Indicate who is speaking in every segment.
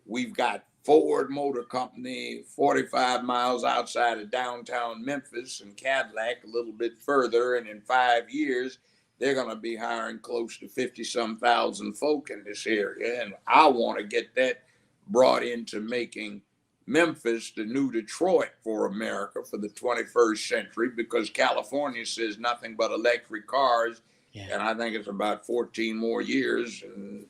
Speaker 1: We've got Ford Motor Company 45 miles outside of downtown Memphis, and Cadillac a little bit further. And in 5 years, they're going to be hiring close to 50-some thousand folk in this area. And I want to get that brought into making Memphis the new Detroit for America for the 21st century, because California says nothing but electric cars.
Speaker 2: Yeah.
Speaker 1: And I think it's about 14 more years. And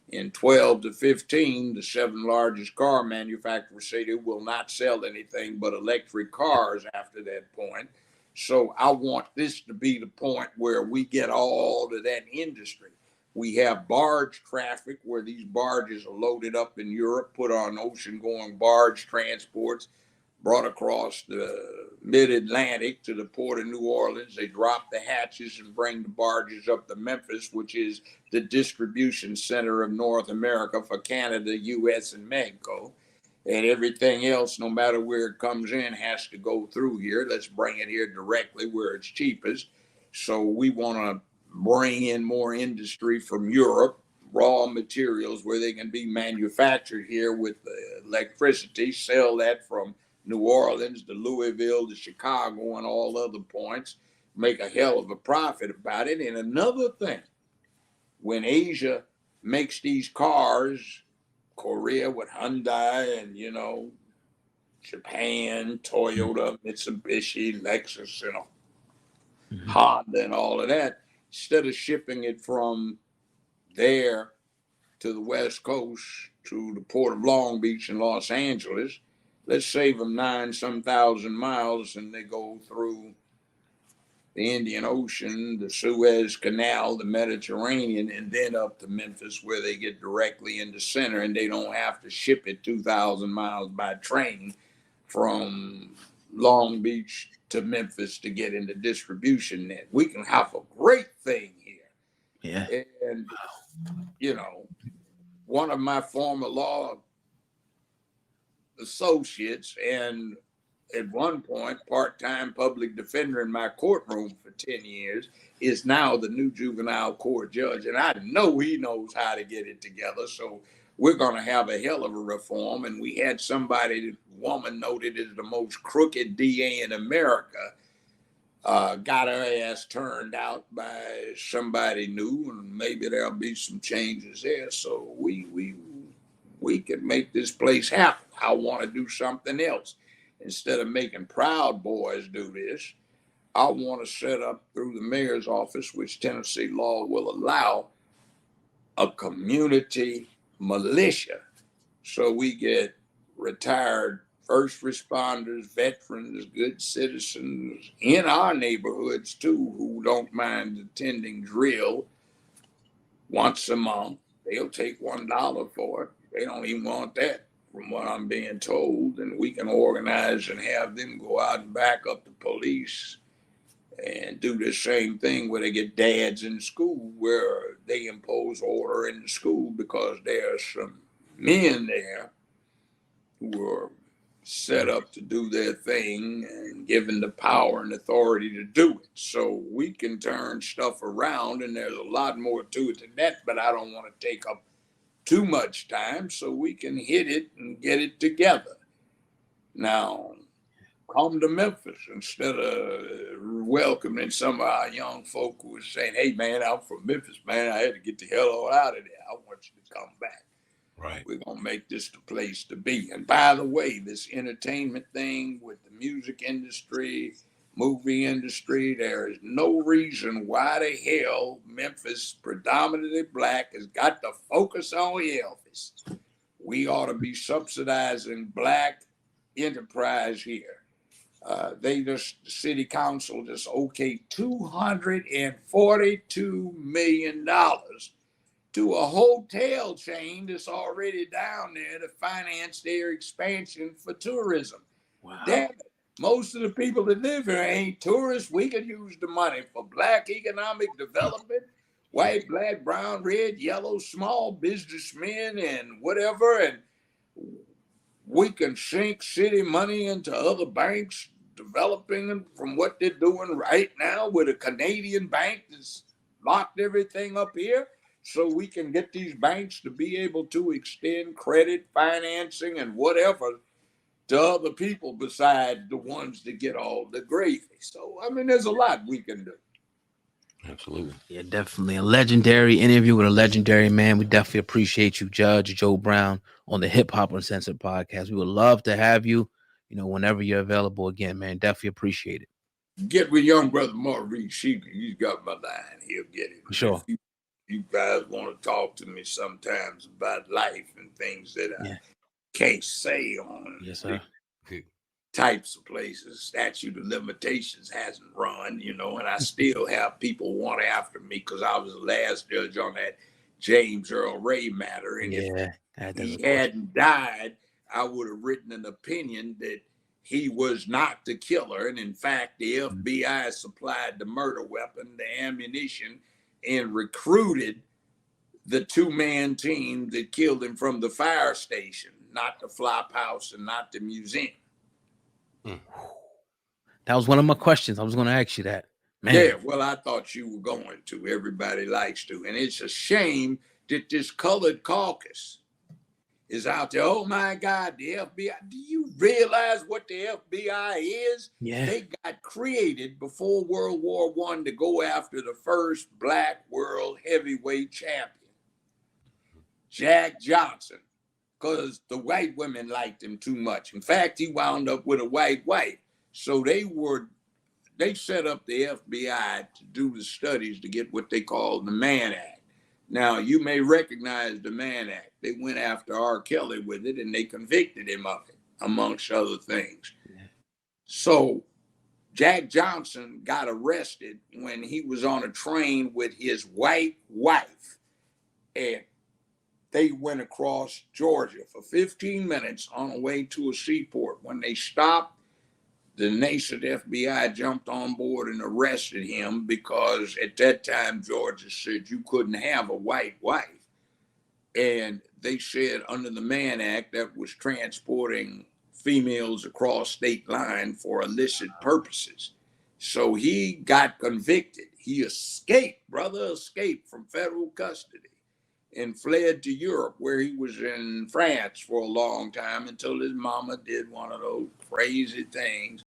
Speaker 1: in 12 to 15, the 7 largest car manufacturers say they will not sell anything but electric cars after that point. So I want this to be the point where we get all of that industry. We have barge traffic where these barges are loaded up in Europe, put on ocean-going barge transports, brought across the mid-Atlantic to the port of New Orleans. They drop the hatches and bring the barges up to Memphis, which is the distribution center of North America for Canada, U.S., and Mexico. And everything else, no matter where it comes in, has to go through here. Let's bring it here directly where it's cheapest. So we want to bring in more industry from Europe, raw materials where they can be manufactured here with electricity, sell that from New Orleans to Louisville to Chicago and all other points, make a hell of a profit about it. And another thing, when Asia makes these cars, Korea with Hyundai and, Japan, Toyota, Mitsubishi, Lexus, Honda and all of that, instead of shipping it from there to the West Coast to the port of Long Beach and Los Angeles, let's save them 9-some thousand miles and they go through the Indian Ocean, the Suez Canal, the Mediterranean, and then up to Memphis where they get directly in the center and they don't have to ship it 2,000 miles by train from Long Beach to Memphis to get in the distribution net. We can have a great thing here.
Speaker 2: Yeah.
Speaker 1: And, one of my former law associates and at one point part-time public defender in my courtroom for 10 years is now the new juvenile court judge. And I know he knows how to get it together. So we're going to have a hell of a reform. And we had somebody, woman noted as the most crooked DA in America, got her ass turned out by somebody new, and maybe there'll be some changes there. So we can make this place happen. I want to do something else. Instead of making Proud Boys do this, I want to set up through the mayor's office, which Tennessee law will allow, a community militia. So we get retired first responders, veterans, good citizens in our neighborhoods too, who don't mind attending drill once a month. They'll take $1 for it. They don't even want that, from what I'm being told. And we can organize and have them go out and back up the police and do the same thing where they get dads in school, where they impose order in the school because there's some men there who are set up to do their thing and given the power and authority to do it. So we can turn stuff around, and there's a lot more to it than that, but I don't want to take up too much time, so we can hit it and get it together. Now, come to Memphis instead of welcoming some of our young folk who are saying, hey, man, I'm from Memphis, man. I had to get the hell on out of there. I want you to come back.
Speaker 2: Right.
Speaker 1: We're going to make this the place to be. And by the way, this entertainment thing with the music industry, movie industry, there is no reason why the hell Memphis, predominantly black, has got to focus on Elvis. We ought to be subsidizing black enterprise here. The city council just okayed $242 million to a hotel chain that's already down there to finance their expansion for tourism.
Speaker 2: Wow.
Speaker 1: Damn it. Most of the people that live here ain't tourists. We could use the money for black economic development, white, black, brown, red, yellow, small businessmen and whatever. And we can sink city money into other banks, developing them from what they're doing right now with a Canadian bank that's locked everything up here. so we can get these banks to be able to extend credit, financing, and whatever to other people besides the ones that get all the gravy. So, I mean, there's a lot we can do.
Speaker 2: Absolutely.
Speaker 3: Yeah, definitely a legendary interview with a legendary man. We definitely appreciate you, Judge Joe Brown, on the Hip Hop Uncensored podcast. We would love to have you, whenever you're available again, man. Definitely appreciate it.
Speaker 1: Get with young brother Maurice. He's got my line. He'll get it.
Speaker 3: For
Speaker 1: And if
Speaker 3: sure.
Speaker 1: you guys want to talk to me sometimes about life and things that I
Speaker 3: Yeah.
Speaker 1: can't say on
Speaker 3: Yes, sir.
Speaker 1: types of places, statute of limitations hasn't run, and I still have people want after me because I was the last judge on that James Earl Ray matter. And if
Speaker 3: Yeah. That's
Speaker 1: he
Speaker 3: a question.
Speaker 1: hadn't died, I would have written an opinion that he was not the killer. And in fact, the FBI supplied the murder weapon, the ammunition, and recruited the two-man team that killed him from the fire station, not the flop house and not the museum.
Speaker 3: That was one of my questions. I was going to ask you that. Man.
Speaker 1: Yeah, well, I thought you were going to. Everybody likes to. And it's a shame that this colored caucus is out there. Oh, my God, the FBI. Do you realize what the FBI is?
Speaker 3: Yeah.
Speaker 1: They got created before World War I to go after the first black world heavyweight champion, Jack Johnson, because the white women liked him too much. In fact, he wound up with a white wife. So they set up the FBI to do the studies to get what they call the Mann Act. Now, you may recognize the Mann Act. They went after R. Kelly with it, and they convicted him of it, amongst other things. Yeah. So Jack Johnson got arrested when he was on a train with his white wife, and they went across Georgia for 15 minutes on the way to a seaport. When they stopped, the nascent FBI jumped on board and arrested him because at that time, Georgia said you couldn't have a white wife. And they said under the Mann Act that was transporting females across state line for illicit purposes. So he got convicted. He escaped from federal custody and fled to Europe, where he was in France for a long time until his mama did one of those crazy things